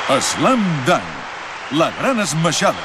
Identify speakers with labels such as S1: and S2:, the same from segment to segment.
S1: Slam Dunk, la gran esmaixada.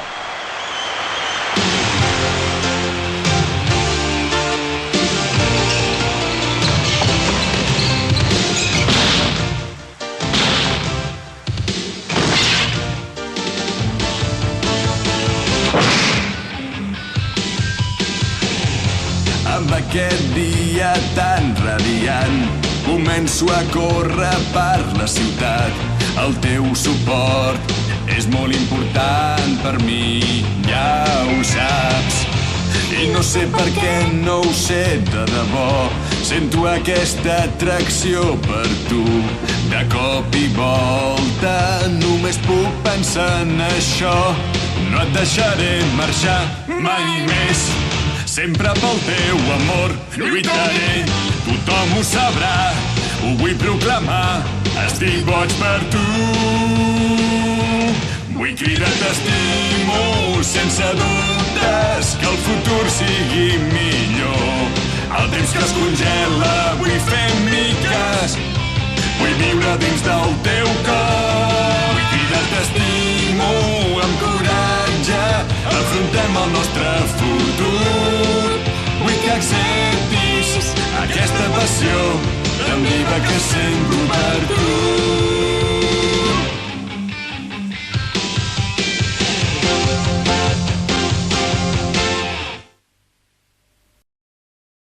S2: Amb aquest dia tan radiant començo a córrer per la ciutat. El teu suport és molt important per mi, ja ho saps. I no sé per què, no ho sé de debò, sento aquesta atracció per tu. De cop i volta només puc pensar en això. No et deixaré marxar mai més. Sempre pel teu amor lluitaré, tothom ho sabrà, ho vull proclamar, estic boig per tu. Vull cridar t'estimo sense dubtes, que el futur sigui millor. El temps que es congela vull fer miques, vull viure dins del teu cor. Vull cridar t'estimo amb coratge, afrontem el nostre futur. Vull que acceptis aquesta passió tan viva que sento per tu.